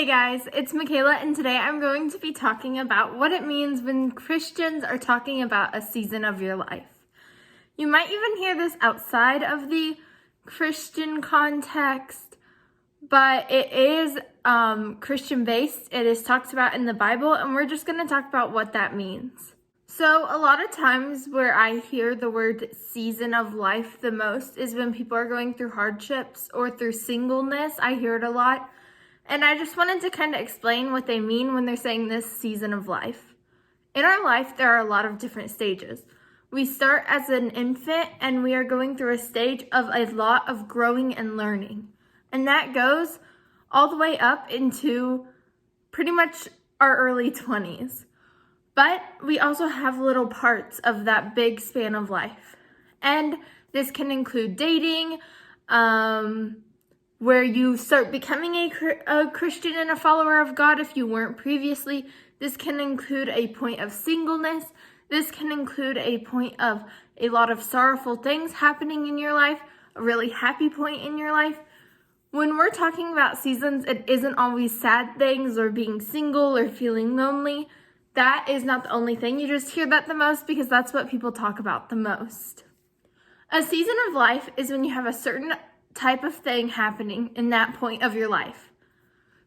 Hey guys, it's Michaela, and today I'm going to be talking about what it means when Christians are talking about a season of your life. You might even hear this outside of the Christian context, but it is Christian-based. It is talked about in the Bible, and we're just going to talk about what that means. So a lot of times where I hear the word season of life the most is when people are going through hardships or through singleness. I hear it a lot. And I just wanted to kind of explain what they mean when they're saying this season of life. In our life, there are a lot of different stages. We start as an infant and we are going through a stage of a lot of growing and learning. And that goes all the way up into pretty much our early 20s. But we also have little parts of that big span of life. And this can include dating, where you start becoming a Christian and a follower of God if you weren't previously. This can include a point of singleness. This can include a point of a lot of sorrowful things happening in your life, a really happy point in your life. When we're talking about seasons, it isn't always sad things or being single or feeling lonely. That is not the only thing. You just hear that the most because that's what people talk about the most. A season of life is when you have a certain type of thing happening in that point of your life.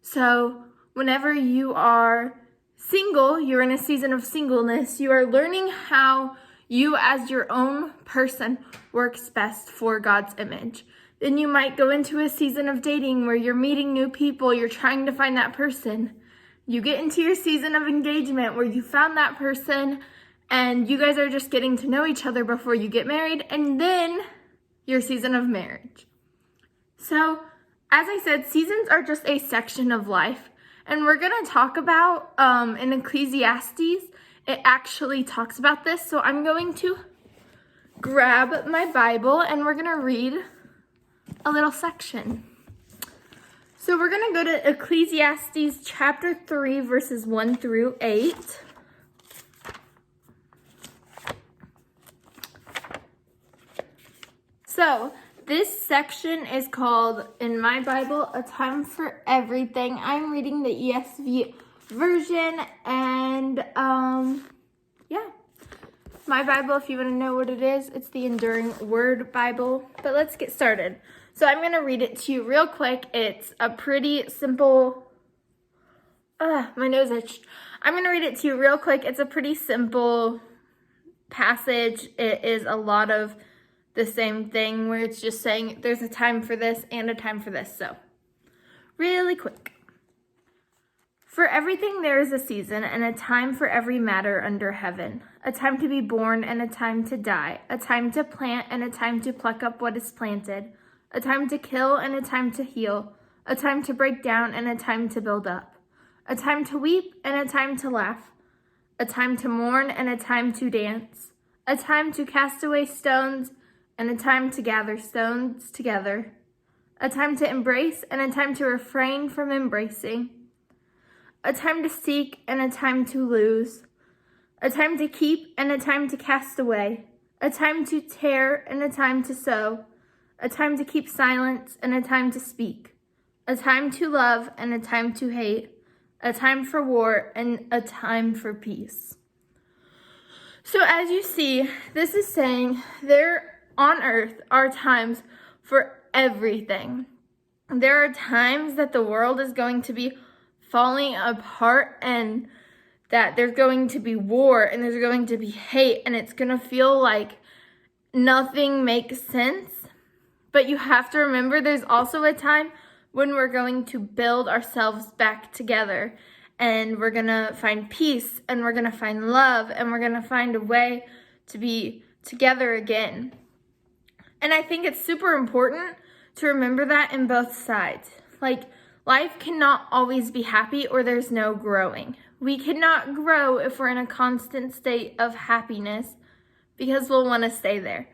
So whenever you are single, you're in a season of singleness. You are learning how you as your own person works best for God's image. Then you might go into a season of dating where you're meeting new people. You're trying to find that person. You get into your season of engagement where you found that person and you guys are just getting to know each other before you get married, and then your season of marriage. So, as I said, seasons are just a section of life, and we're going to talk about, in Ecclesiastes, it actually talks about this, so I'm going to grab my Bible, and we're going to read a little section. So we're going to go to Ecclesiastes chapter 3, verses 1 through 8. So, this section is called, in my Bible, A Time for Everything. I'm reading the ESV version, and, My Bible, if you want to know what it is, it's the Enduring Word Bible. But let's get started. So I'm going to read it to you real quick. It's a pretty simple, my nose itched. I'm going to read it to you real quick. It's a pretty simple passage. It is a lot of the same thing where it's just saying there's a time for this and a time for this. So really quick. For everything there is a season and a time for every matter under heaven, a time to be born and a time to die, a time to plant and a time to pluck up what is planted, a time to kill and a time to heal, a time to break down and a time to build up, a time to weep and a time to laugh, a time to mourn and a time to dance, a time to cast away stones and a time to gather stones together, a time to embrace and a time to refrain from embracing, a time to seek and a time to lose, a time to keep and a time to cast away, a time to tear and a time to sow, a time to keep silence and a time to speak, a time to love and a time to hate, a time for war and a time for peace. So as you see, this is saying there on earth are times for everything. There are times that the world is going to be falling apart and that there's going to be war and there's going to be hate and it's going to feel like nothing makes sense. But you have to remember there's also a time when we're going to build ourselves back together and we're going to find peace and we're going to find love and we're going to find a way to be together again. And I think it's super important to remember that in both sides. Like, life cannot always be happy or there's no growing. We cannot grow if we're in a constant state of happiness because we'll want to stay there.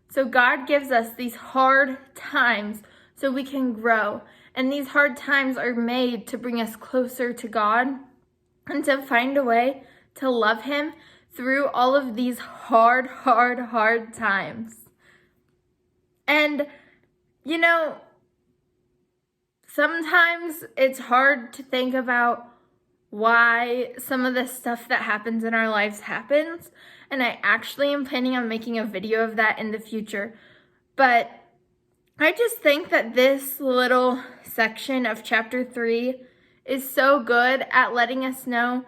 So God gives us these hard times so we can grow. And these hard times are made to bring us closer to God and to find a way to love Him through all of these hard times. And, sometimes it's hard to think about why some of the stuff that happens in our lives happens. And I actually am planning on making a video of that in the future. But I just think that this little section of chapter 3 is so good at letting us know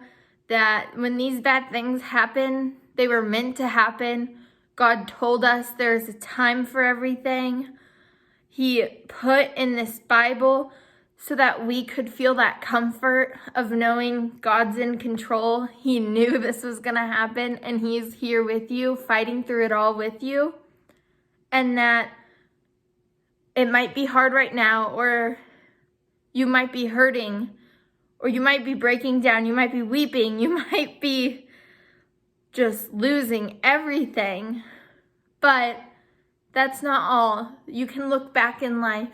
that when these bad things happen, they were meant to happen. God told us there's a time for everything. He put in this Bible so that we could feel that comfort of knowing God's in control. He knew this was going to happen, and He's here with you, fighting through it all with you. And that it might be hard right now, or you might be hurting, or you might be breaking down, you might be weeping, you might be just losing everything. But that's not all. You can look back in life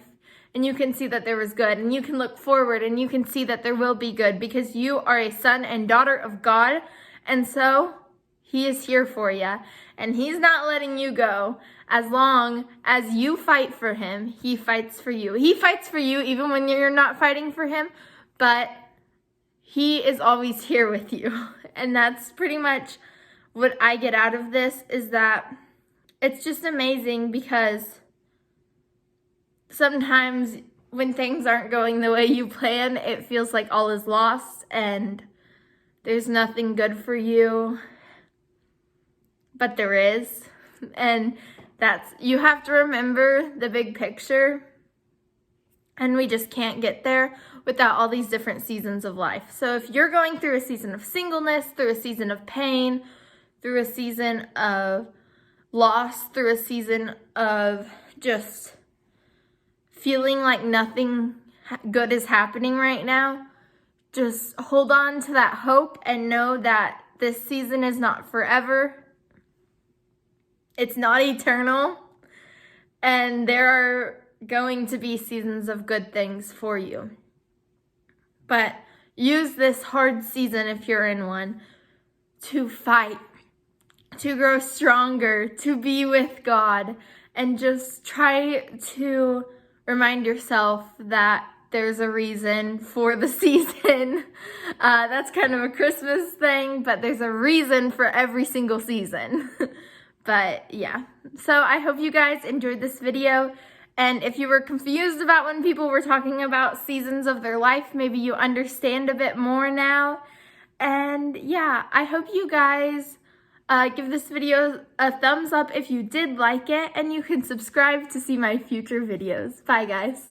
and you can see that there was good, and you can look forward and you can see that there will be good, because you are a son and daughter of God, and so He is here for you, and He's not letting you go. As long as you fight for Him, He fights for you. He fights for you even when you're not fighting for Him, but He is always here with you. And that's pretty much what I get out of this, is that it's just amazing, because sometimes when things aren't going the way you plan, it feels like all is lost and there's nothing good for you. But there is. And you have to remember the big picture. And we just can't get there without all these different seasons of life. So if you're going through a season of singleness, through a season of pain, through a season of loss, through a season of just feeling like nothing good is happening right now, just hold on to that hope and know that this season is not forever. It's not eternal. And there are going to be seasons of good things for you. But use this hard season, if you're in one, to fight, to grow stronger, to be with God, and just try to remind yourself that there's a reason for the season. That's kind of a Christmas thing, but there's a reason for every single season. But yeah, so I hope you guys enjoyed this video. And if you were confused about when people were talking about seasons of their life, maybe you understand a bit more now. And yeah, I hope you guys give this video a thumbs up if you did like it, and you can subscribe to see my future videos. Bye, guys.